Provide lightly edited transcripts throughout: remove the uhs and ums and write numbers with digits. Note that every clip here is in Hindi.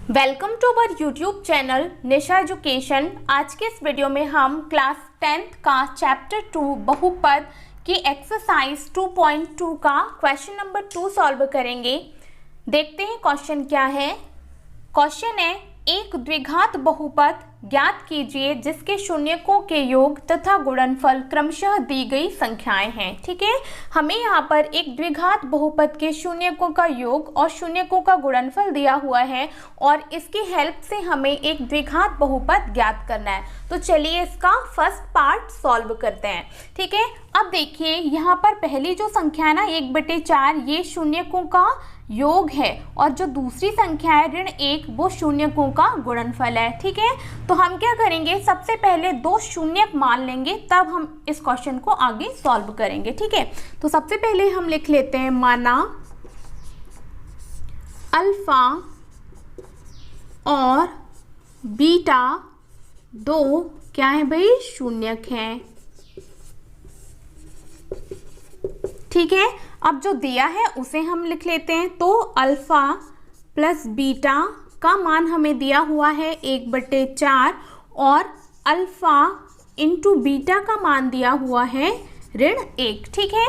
Welcome to our YouTube channel Nisha education. आज के इस वीडियो में हम क्लास 10th का चैप्टर 2 बहुपद की एक्सरसाइज 2.2 का क्वेश्चन नंबर 2 सॉल्व करेंगे। देखते हैं क्वेश्चन क्या है। क्वेश्चन है, एक द्विघात बहुपद ज्ञात कीजिए जिसके शून्यकों के योग तथा गुणनफल क्रमशः दी गई संख्याएं हैं। ठीक है, हमें यहाँ पर एक द्विघात बहुपद के शून्यकों का योग और शून्यकों का गुणनफल दिया हुआ है और इसकी हेल्प से हमें एक द्विघात बहुपद ज्ञात करना है। तो चलिए इसका फर्स्ट पार्ट सॉल्व करते हैं। ठीक है, अब देखिए यहाँ पर पहली जो संख्या है ना 1/4, ये शून्यकों का योग है और जो दूसरी संख्या है ऋण 1 वो शून्यकों का गुणनफल है। ठीक है, तो हम क्या करेंगे, सबसे पहले दो शून्यक मान लेंगे तब हम इस क्वेश्चन को आगे सॉल्व करेंगे। ठीक है, तो सबसे पहले हम लिख लेते हैं, माना अल्फा और बीटा दो क्या है भाई, शून्यक हैं। ठीक है, अब जो दिया है उसे हम लिख लेते हैं। तो अल्फा प्लस बीटा का मान हमें दिया हुआ है 1/4 और अल्फा इंटू बीटा का मान दिया हुआ है ऋण 1। ठीक है,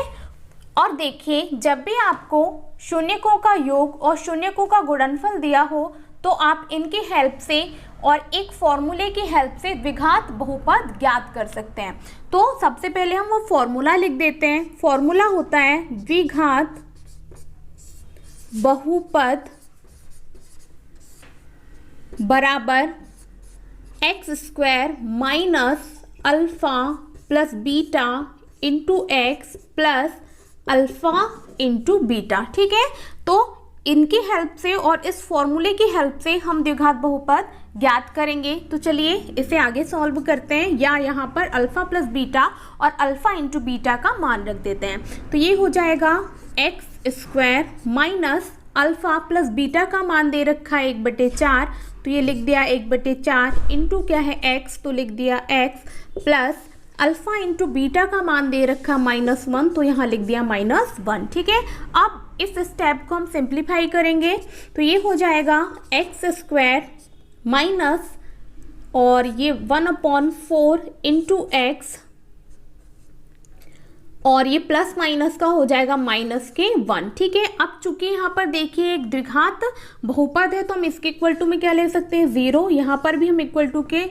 और देखिए जब भी आपको शून्यकों का योग और शून्यकों का गुणनफल दिया हो तो आप इनकी हेल्प से और एक फॉर्मूले की हेल्प से द्विघात बहुपद ज्ञात कर सकते हैं। तो सबसे पहले हम वो फॉर्मूला लिख देते हैं। फॉर्मूला होता है द्विघात बहुपद बराबर x² minus alpha plus beta into x plus alpha into beta. ठीक है, तो इनकी हेल्प से और इस फॉर्मूले की हेल्प से हम द्विघात बहुपद ज्ञात करेंगे। तो चलिए इसे आगे सॉल्व करते हैं, या यहाँ पर अल्फा प्लस बीटा और अल्फा इंटू बीटा का मान रख देते हैं। तो ये हो जाएगा x² minus alpha plus beta का मान दे रखा है 1/4, तो ये लिख दिया 1/4 इंटू क्या है x, तो लिख दिया x plus alpha into beta का मान दे रखा -1, तो यहाँ लिख दिया -1। ठीक है, अब इस स्टेप को हम सिंप्लीफाई करेंगे तो ये हो जाएगा x² माइनस और ये 1/4 इंटू एक्स और ये प्लस माइनस का हो जाएगा -1। ठीक है, अब चूंकि यहाँ पर देखिए एक द्विघात बहुपद है तो हम इसके इक्वल टू में क्या ले सकते हैं, 0। यहाँ पर भी हम इक्वल टू के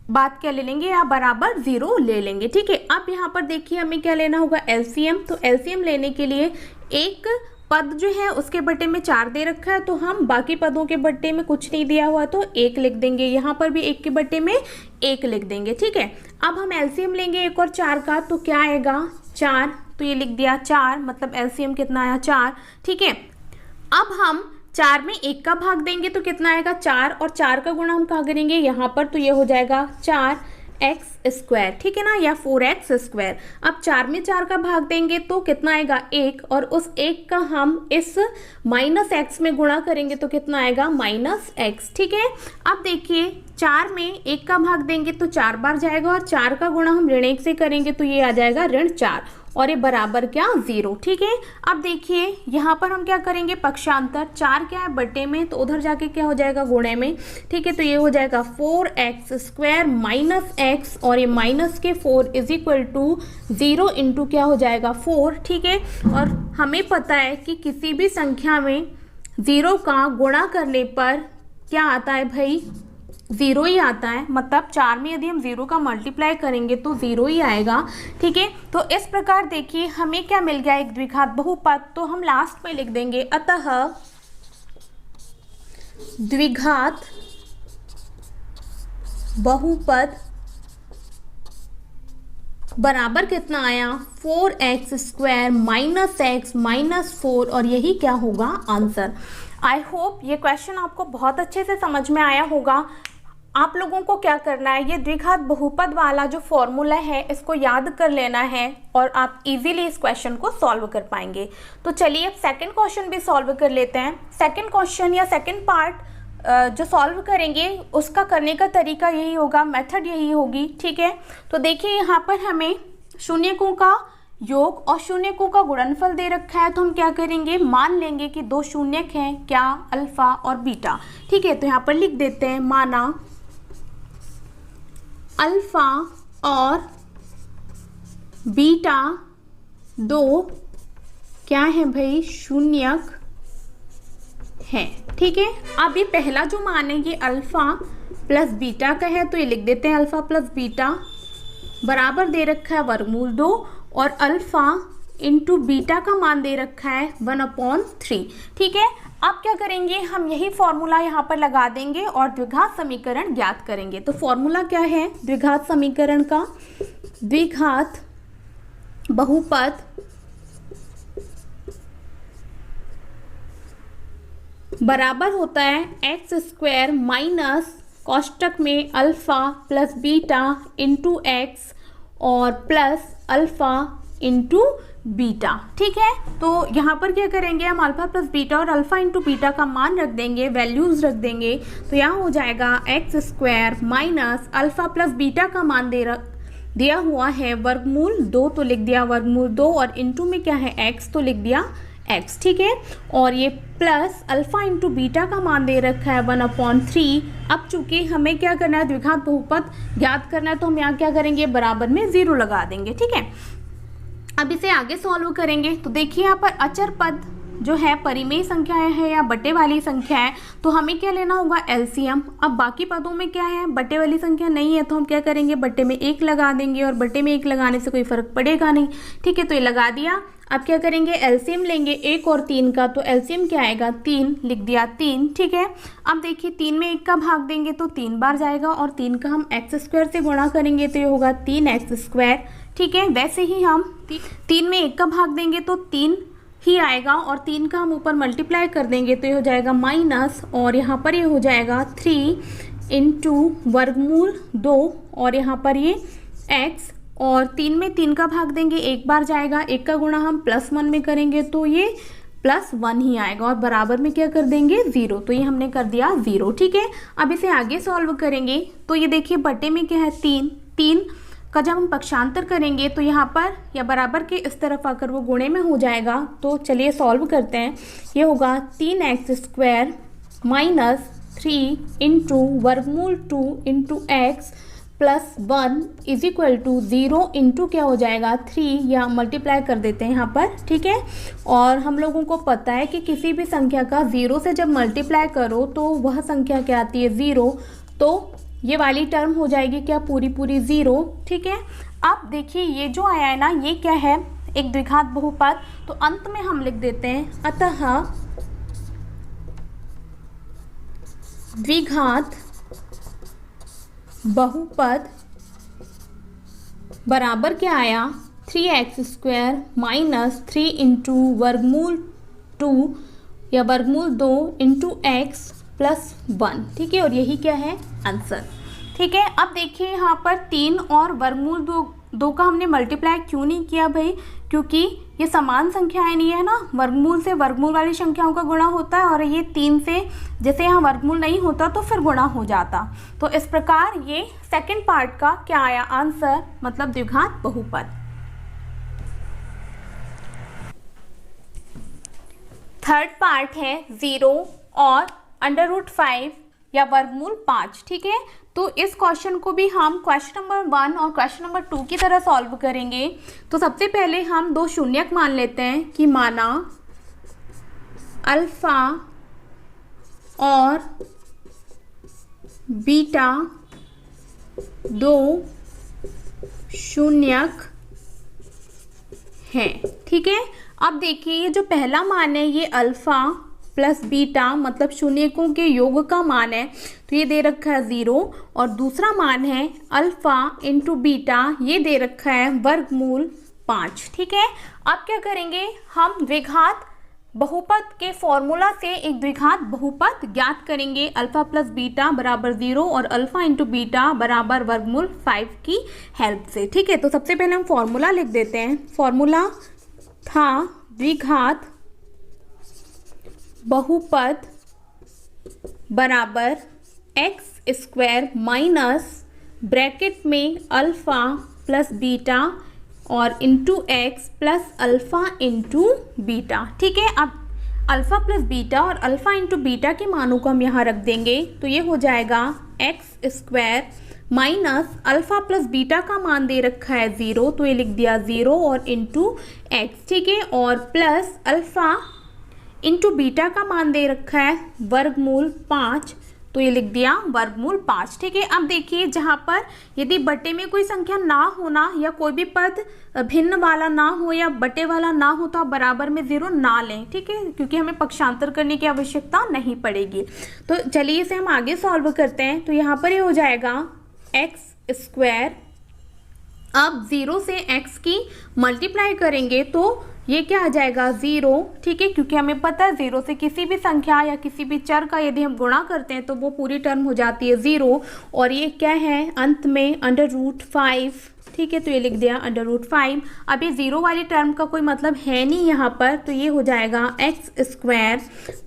बात क्या ले लेंगे, या बराबर 0 ले लेंगे। ठीक है, अब यहाँ पर देखिए हमें क्या लेना होगा, एलसीएम। तो एलसीएम लेने के लिए एक पद जो है उसके बट्टे में 4 दे रखा है, तो हम बाकी पदों के बट्टे में कुछ नहीं दिया हुआ तो 1 लिख देंगे। यहाँ पर भी 1 के बट्टे में 1 लिख देंगे। ठीक है, अब हम एलसीएम लेंगे 1 और 4 का, तो क्या आएगा 4, तो ये लिख दिया 4, मतलब एलसीएम कितना आया 4। ठीक है, अब हम 4 में 1 का भाग देंगे तो कितना आएगा 4, और 4 का गुणा हम कहाँ करेंगे यहाँ पर, तो ये हो जाएगा 4x²। ठीक है ना, या 4x²। अब 4 में 4 का भाग देंगे तो कितना आएगा 1, और उस 1 का हम इस -x में गुणा करेंगे तो कितना आएगा -x। ठीक है, अब देखिए 4 में 1 का भाग देंगे तो 4 बार जाएगा और 4 का गुणा हम ऋण 1 से करेंगे तो ये आ जाएगा ऋण 4 और ये बराबर क्या 0। ठीक है, अब देखिए यहाँ पर हम क्या करेंगे, पक्षांतर 4 क्या है बट्टे में, तो उधर जाके क्या हो जाएगा गुणे में। ठीक है, तो ये हो जाएगा 4x² माइनस x और ये माइनस के 4 इज इक्वल टू 0 इंटू क्या हो जाएगा 4। ठीक है, और हमें पता है कि किसी भी संख्या में 0 का गुणा करने पर क्या आता है भाई, 0 ही आता है। मतलब 4 में यदि हम 0 का मल्टीप्लाई करेंगे तो 0 ही आएगा। ठीक है, तो इस प्रकार देखिए हमें क्या मिल गया, एक द्विघात बहुपद। तो हम लास्ट में लिख देंगे, अतः द्विघात बहुपद बराबर कितना आया, 4x² माइनस x माइनस 4, और यही क्या होगा आंसर। आई होप ये क्वेश्चन आपको बहुत अच्छे से समझ में आया होगा। आप लोगों को क्या करना है, ये द्विघात बहुपद वाला जो फॉर्मूला है इसको याद कर लेना है और आप इजीली इस क्वेश्चन को सॉल्व कर पाएंगे। तो चलिए अब सेकंड क्वेश्चन भी सॉल्व कर लेते हैं। सेकंड क्वेश्चन या सेकंड पार्ट जो सॉल्व करेंगे उसका करने का तरीका यही होगा, मेथड यही होगी। ठीक है, तो देखिए यहाँ पर हमें शून्यकों का योग और शून्यकों का गुणनफल दे रखा है, तो हम क्या करेंगे, मान लेंगे कि दो शून्यक हैं, क्या, अल्फा और बीटा। ठीक है, तो यहाँ पर लिख देते हैं, माना अल्फा और बीटा दो क्या है भाई, शून्यक है। ठीक है, अब ये पहला जो मान है ये अल्फा प्लस बीटा का है, तो ये लिख देते हैं अल्फा प्लस बीटा बराबर दे रखा है वर्गमूल 2, और अल्फा इंटू बीटा का मान दे रखा है 1/3। ठीक है, अब क्या करेंगे, हम यही फॉर्मूला यहाँ पर लगा देंगे और द्विघात समीकरण ज्ञात करेंगे। तो फॉर्मूला क्या है द्विघात समीकरण का, द्विघात बहुपद बराबर होता है x² माइनस कोष्टक में alpha plus beta into x और प्लस अल्फा इंटू बीटा। ठीक है, तो यहाँ पर क्या करेंगे, हम अल्फा प्लस बीटा और अल्फा इंटू बीटा का मान रख देंगे, वैल्यूज रख देंगे। तो यहाँ हो जाएगा x² minus alpha plus beta का मान दिया हुआ है वर्गमूल 2, तो लिख दिया वर्गमूल 2, और इंटू में क्या है x, तो लिख दिया x। ठीक है, और ये प्लस अल्फा इंटू बीटा का मान दे रखा है 1/3। अब चूंकि हमें क्या करना है, द्विघात बहुपद ज्ञात करना है, तो हम यहाँ क्या करेंगे, बराबर में 0 लगा देंगे। ठीक है, अब इसे आगे सॉल्व करेंगे। तो देखिए यहाँ पर अचर पद जो है परिमेय संख्या है या बटे वाली संख्या है, तो हमें क्या लेना होगा, एलसीएम। अब बाकी पदों में क्या है, बटे वाली संख्या नहीं है, तो हम क्या करेंगे, बटे में 1 लगा देंगे, और बटे में 1 लगाने से कोई फर्क पड़ेगा नहीं। ठीक है, तो ये लगा दिया। अब क्या करेंगे, एलसीएम लेंगे 1 और 3 का, तो एलसीएम क्या आएगा, 3, लिख दिया 3। ठीक है, अब देखिए 3 में 1 का भाग देंगे तो 3 बार जाएगा, और 3 का हम x² से गुणा करेंगे तो ये होगा 3x²। ठीक है, वैसे ही हम 3 में 1 का भाग देंगे तो 3 ही आएगा, और 3 का हम ऊपर मल्टीप्लाई कर देंगे तो ये हो जाएगा माइनस, और यहाँ पर ये हो जाएगा 3 इंटू वर्गमूल 2, और यहाँ पर ये x, और 3 में 3 का भाग देंगे 1 बार जाएगा, 1 का गुणा हम +1 में करेंगे तो ये +1 ही आएगा, और बराबर में क्या कर देंगे 0, तो ये हमने कर दिया 0। ठीक है, अब इसे आगे सॉल्व करेंगे। तो ये देखिए बटे में क्या है 3 का जब हम पक्षांतर करेंगे तो यहाँ पर या बराबर के इस तरफ आकर वो गुणे में हो जाएगा। तो चलिए सॉल्व करते हैं। ये होगा 3x² माइनस 3 इंटू वर्गमूल 2 into x plus 1 is equal to 0 into क्या हो जाएगा 3, या मल्टीप्लाई कर देते हैं यहाँ पर। ठीक है, और हम लोगों को पता है कि किसी भी संख्या का 0 से जब मल्टीप्लाई करो तो वह संख्या क्या आती है 0, तो ये वाली टर्म हो जाएगी क्या पूरी 0। ठीक है, अब देखिए ये जो आया है ना, ये क्या है, एक द्विघात बहुपद। तो अंत में हम लिख देते हैं अतः द्विघात बहुपद बराबर क्या आया 3x² माइनस 3 इंटू वर्गमूल 2 या वर्गमूल 2 इंटू एक्स प्लस 1। ठीक है, और यही क्या है आंसर। ठीक है, अब देखिए यहाँ पर 3 और वर्गमूल 2 का हमने मल्टीप्लाई क्यों नहीं किया भाई, क्योंकि ये समान संख्याएं नहीं है ना, वर्गमूल से वर्गमूल वाली संख्याओं का गुणा होता है, और ये 3 से जैसे यहाँ वर्गमूल नहीं होता तो फिर गुणा हो जाता। तो इस प्रकार ये सेकंड पार्ट का क्या आया आंसर, मतलब द्विघात बहुपद। थर्ड पार्ट है 0 और √5 या वर्गमूल 5। ठीक है, तो इस क्वेश्चन को भी हम क्वेश्चन नंबर 1 और क्वेश्चन नंबर 2 की तरह सॉल्व करेंगे। तो सबसे पहले हम दो शून्यक मान लेते हैं कि माना अल्फा और बीटा दो शून्यक हैं। ठीक है, अब देखिए ये जो पहला मान है ये अल्फा प्लस बीटा मतलब शून्यकों के योग का मान है, तो ये दे रखा है 0, और दूसरा मान है अल्फा इंटू बीटा, ये दे रखा है वर्गमूल 5। ठीक है, अब क्या करेंगे, हम द्विघात बहुपद के फॉर्मूला से एक द्विघात बहुपद ज्ञात करेंगे। अल्फा प्लस बीटा बराबर 0 और अल्फा इंटू बीटा बराबर वर्गमूल 5 की हेल्प से। ठीक है, तो सबसे पहले हम फॉर्मूला लिख देते हैं। फॉर्मूला था द्विघात बहुपद बराबर x² माइनस ब्रैकेट में अल्फा प्लस बीटा और into x plus alpha into beta. ठीक है, अब अल्फ़ा प्लस बीटा और अल्फ़ा इंटू बीटा के मानों को हम यहाँ रख देंगे तो ये हो जाएगा x square minus alpha plus beta का मान दे रखा है 0 तो ये लिख दिया 0 और इंटू एक्स। ठीक है, और प्लस अल्फ़ा इंटू बीटा का मान दे रखा है वर्गमूल 5 तो ये लिख दिया वर्गमूल 5। ठीक है, अब देखिए जहाँ पर यदि बटे में कोई संख्या ना होना या कोई भी पद भिन्न वाला ना हो या बटे वाला ना हो तो आप बराबर में 0 ना लें। ठीक है, क्योंकि हमें पक्षांतर करने की आवश्यकता नहीं पड़ेगी। तो चलिए इसे हम आगे सॉल्व करते हैं। तो यहाँ पर ये हो जाएगा एक्स स्क्वायर, अब 0 से x की मल्टीप्लाई करेंगे तो ये क्या आ जाएगा 0। ठीक है, क्योंकि हमें पता है 0 से किसी भी संख्या या किसी भी चर का यदि हम गुणा करते हैं तो वो पूरी टर्म हो जाती है 0 और ये क्या है अंत में √5। ठीक है, तो ये लिख दिया √5। अब ये 0 वाली टर्म का कोई मतलब है नहीं यहाँ पर, तो ये हो जाएगा एक्स स्क्वायर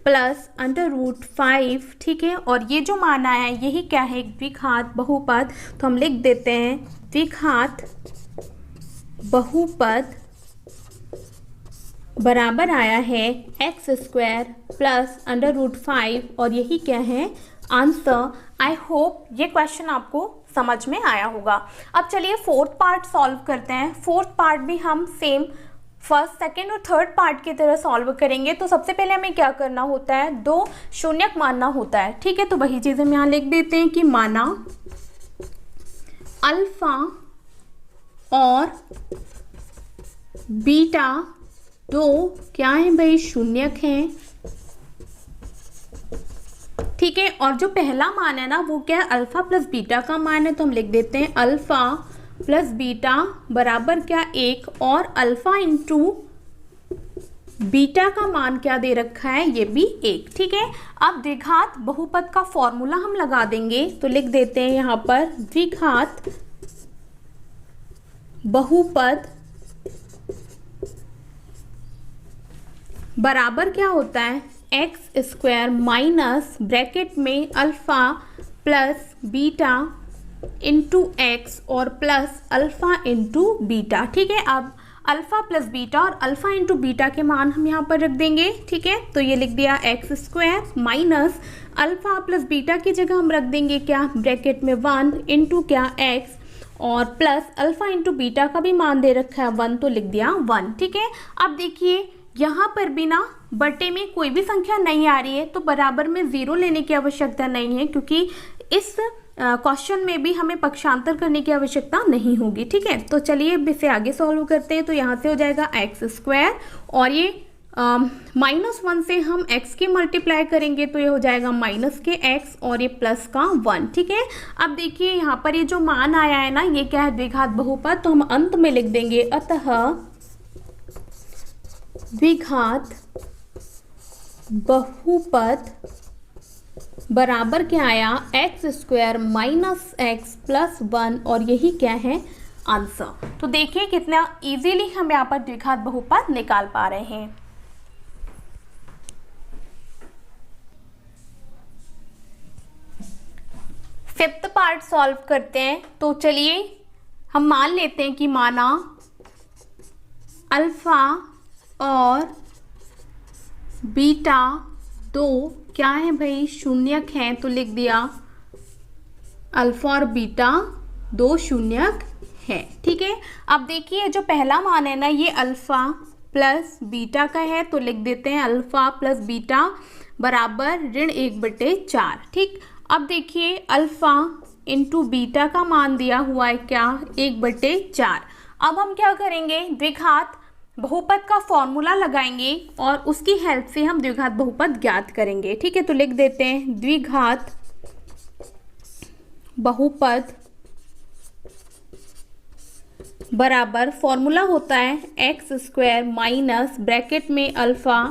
प्लस √5। ठीक है, और ये जो मान आया है यही क्या है एक द्विघात बहुपद, तो हम लिख देते हैं द्विघात बहुपद बराबर आया है एक्स स्क्वायर प्लस √5 और यही क्या है आंसर। आई होप ये क्वेश्चन आपको समझ में आया होगा। अब चलिए फोर्थ पार्ट सॉल्व करते हैं। फोर्थ पार्ट भी हम सेम फर्स्ट सेकेंड और थर्ड पार्ट की तरह सॉल्व करेंगे। तो सबसे पहले हमें क्या करना होता है, 2 शून्यक मानना होता है। ठीक है, तो वही चीज़ हम यहाँ लिख देते हैं कि माना अल्फा और बीटा 2 क्या है भाई शून्यक हैं। ठीक है, और जो पहला मान है ना वो क्या है अल्फा प्लस बीटा का मान है, तो हम लिख देते हैं अल्फा प्लस बीटा बराबर क्या 1 और अल्फा इंटू बीटा का मान क्या दे रखा है ये भी 1। ठीक है, अब द्विघात बहुपद का फॉर्मूला हम लगा देंगे तो लिख देते हैं यहाँ पर द्विघात बहुपद बराबर क्या होता है एक्स स्क्वायर माइनस ब्रैकेट में alpha plus beta into x और प्लस अल्फ़ा इंटू बीटा। ठीक है, अब अल्फ़ा प्लस बीटा और अल्फ़ा इंटू बीटा के मान हम यहाँ पर रख देंगे। ठीक है, तो ये लिख दिया x square minus alpha plus beta की जगह हम रख देंगे क्या ब्रैकेट में 1 इंटू क्या एक्स और प्लस अल्फ़ा इंटू बीटा का भी मान दे रखा है 1 तो लिख दिया 1। ठीक है, अब देखिए यहाँ पर भी ना बटे में कोई भी संख्या नहीं आ रही है तो बराबर में 0 लेने की आवश्यकता नहीं है, क्योंकि इस क्वेश्चन में भी हमें पक्षांतर करने की आवश्यकता नहीं होगी। ठीक है, तो चलिए इसे आगे सॉल्व करते हैं। तो यहाँ से हो जाएगा एक्स स्क्वायर और ये -1 से हम x की मल्टीप्लाई करेंगे तो ये हो जाएगा माइनस के x और ये प्लस का 1। ठीक है, अब देखिए यहाँ पर ये जो मान आया है ना ये क्या है द्विघात बहुपद, तो हम अंत में लिख देंगे अतः द्विघात बहुपद बराबर क्या आया x square minus x plus 1 और यही क्या है आंसर। तो देखिए कितना इजीली हम यहाँ पर द्विघात बहुपद निकाल पा रहे हैं। फिफ्थ पार्ट सॉल्व करते हैं। तो चलिए हम मान लेते हैं कि माना अल्फा और बीटा 2 क्या है भाई शून्यक हैं, तो लिख दिया अल्फा और बीटा 2 शून्यक है। ठीक है, अब देखिए जो पहला मान है ना ये अल्फा प्लस बीटा का है तो लिख देते हैं अल्फा प्लस बीटा बराबर ऋण 1/4। ठीक, अब देखिए अल्फा इंटू बीटा का मान दिया हुआ है क्या 1/4। अब हम क्या करेंगे द्विघात बहुपद का फॉर्मूला लगाएंगे और उसकी हेल्प से हम द्विघात बहुपद ज्ञात करेंगे। ठीक है, तो लिख देते हैं द्विघात बहुपद बराबर फॉर्मूला होता है एक्स स्क्वायर माइनस ब्रैकेट में alpha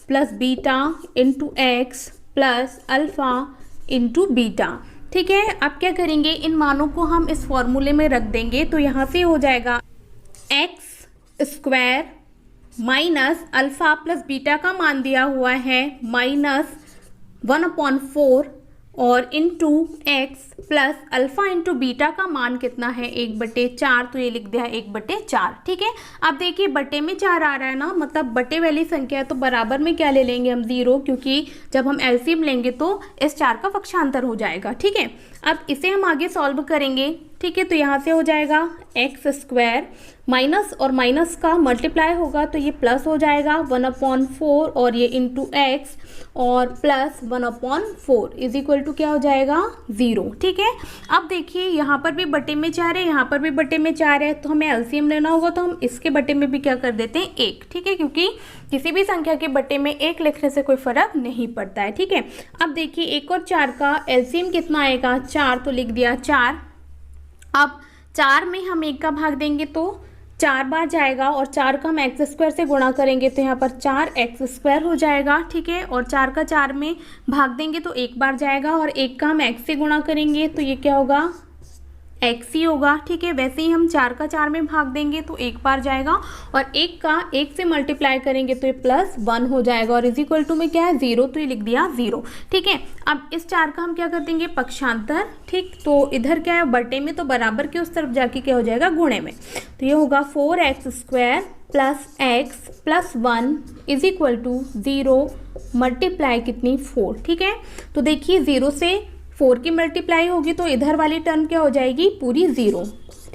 plus beta into x plus alpha into beta. ठीक है, अब क्या करेंगे इन मानों को हम इस फॉर्मूले में रख देंगे तो यहाँ से हो जाएगा x square minus alpha plus beta का मान दिया हुआ है -1/4 और into x plus alpha into beta का मान कितना है 1/4, तो ये लिख दिया है 1/4। ठीक है, अब देखिए बटे में 4 आ रहा है ना, मतलब बटे वाली संख्या है तो बराबर में क्या ले लेंगे हम 0, क्योंकि जब हम एलसीएम लेंगे तो इस 4 का पक्षांतर हो जाएगा। ठीक है, अब इसे हम आगे सॉल्व करेंगे। ठीक है, तो यहाँ से हो जाएगा x² माइनस और माइनस का मल्टीप्लाई होगा तो ये प्लस हो जाएगा 1/4 और ये इंटू एक्स और प्लस 1/4 इज इक्वल टू क्या हो जाएगा 0। ठीक है, अब देखिए यहाँ पर भी बटे में 4 है, यहाँ पर भी बटे में 4 है, तो हमें एलसीएम लेना होगा तो हम इसके बटे में भी क्या कर देते हैं 1। ठीक है, क्योंकि किसी भी संख्या के बटे में 1 लिखने से कोई फर्क नहीं पड़ता है। ठीक है, अब देखिए 1 और 4 का एलसीएम कितना आएगा 4, तो लिख दिया 4। अब 4 में हम 1 का भाग देंगे तो 4 बार जाएगा और 4 का हम x² से गुणा करेंगे तो यहाँ पर 4x² हो जाएगा। ठीक है, और 4 का 4 में भाग देंगे तो 1 बार जाएगा और 1 का हम x से गुणा करेंगे तो ये क्या होगा x ही होगा। ठीक है, वैसे ही हम 4 का 4 में भाग देंगे तो 1 बार जाएगा और 1 का 1 से मल्टीप्लाई करेंगे तो ये +1 हो जाएगा और इज इक्वल टू में क्या है 0, तो ये लिख दिया 0। ठीक है, अब इस 4 का हम क्या कर देंगे पक्षांतर। ठीक, तो इधर क्या है बटे में, तो बराबर के उस तरफ जाके क्या हो जाएगा गुणे में, तो ये होगा 4x² plus x plus 1 is equal to 0 multiply कितनी 4। ठीक है, तो देखिए 0 से 4 की मल्टीप्लाई होगी तो इधर वाली टर्म क्या हो जाएगी पूरी 0।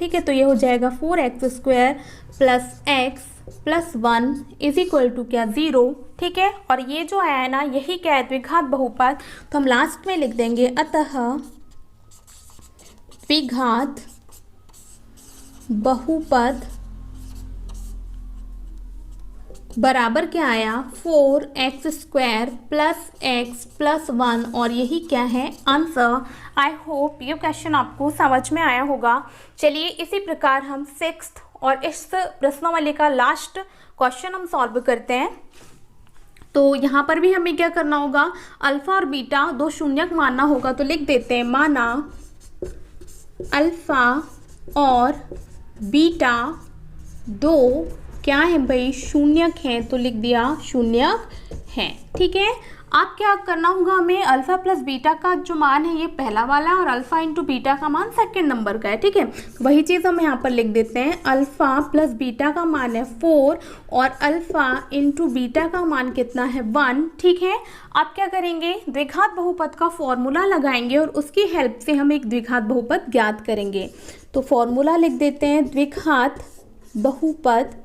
ठीक है, तो ये हो जाएगा 4x² plus x plus 1 is equal to क्या 0। ठीक है, और ये जो आया है ना यही क्या है द्विघात बहुपद, तो हम लास्ट में लिख देंगे अतः द्विघात बहुपद बराबर क्या आया 4x² प्लस x प्लस 1 और यही क्या है आंसर। आई होप ये क्वेश्चन आपको समझ में आया होगा। चलिए इसी प्रकार हम 6th और इस प्रश्नावली का लास्ट क्वेश्चन हम सॉल्व करते हैं। तो यहाँ पर भी हमें क्या करना होगा अल्फा और बीटा दो शून्यक मानना होगा, तो लिख देते हैं माना अल्फा और बीटा दो क्या है भाई शून्यक हैं, तो लिख दिया शून्यक हैं। ठीक है, अब क्या करना होगा हमें अल्फा प्लस बीटा का जो मान है ये पहला वाला है और अल्फा इंटू बीटा का मान सेकंड नंबर का है। ठीक है, वही चीज़ हम यहाँ पर लिख देते हैं अल्फा प्लस बीटा का मान है 4 और अल्फा इंटू बीटा का मान कितना है 1। ठीक है, अब क्या करेंगे द्विघात बहुपद का फॉर्मूला लगाएंगे और उसकी हेल्प से हम एक द्विघात बहुपद ज्ञात करेंगे। तो फॉर्मूला लिख देते हैं द्विघात बहुपद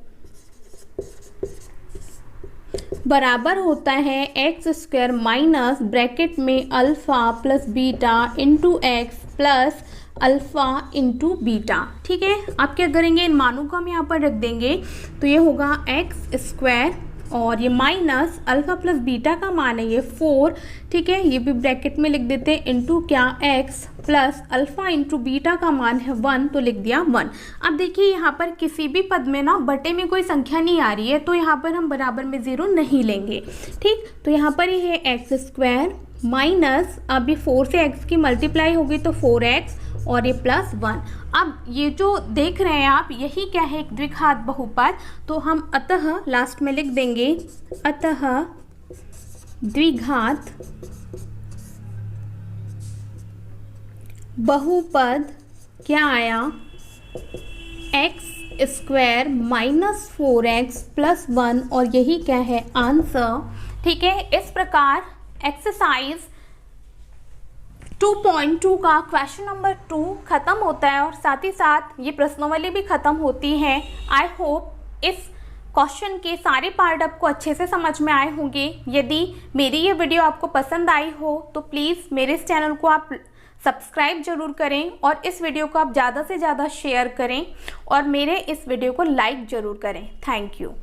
बराबर होता है x² माइनस ब्रैकेट में alpha plus beta into x plus alpha into beta. ठीक है, आप क्या करेंगे इन मानों को हम यहाँ पर रख देंगे तो ये होगा x² और ये माइनस अल्फ़ा प्लस बीटा का मान है ये 4। ठीक है, ये भी ब्रैकेट में लिख देते हैं इंटू क्या x plus alpha into beta का मान है 1, तो लिख दिया 1। अब देखिए यहाँ पर किसी भी पद में ना बटे में कोई संख्या नहीं आ रही है तो यहाँ पर हम बराबर में 0 नहीं लेंगे। ठीक, तो यहाँ पर ये है x² माइनस अभी 4 से x की मल्टीप्लाई होगी तो 4x और ये प्लस 1। अब ये जो देख रहे हैं आप यही क्या है एक द्विघात बहुपद, तो हम अतः लास्ट में लिख देंगे अतः द्विघात बहुपद क्या आया x² माइनस 4x प्लस 1 और यही क्या है आंसर। ठीक है, इस प्रकार एक्सरसाइज 2.2 का क्वेश्चन नंबर 2 खत्म होता है और साथ ही साथ ये प्रश्नावली भी खत्म होती है। आई होप इस क्वेश्चन के सारे पार्ट आपको अच्छे से समझ में आए होंगे। यदि मेरी ये वीडियो आपको पसंद आई हो तो प्लीज़ मेरे इस चैनल को आप सब्सक्राइब जरूर करें और इस वीडियो को आप ज़्यादा से ज़्यादा शेयर करें और मेरे इस वीडियो को लाइक ज़रूर करें। Thank you.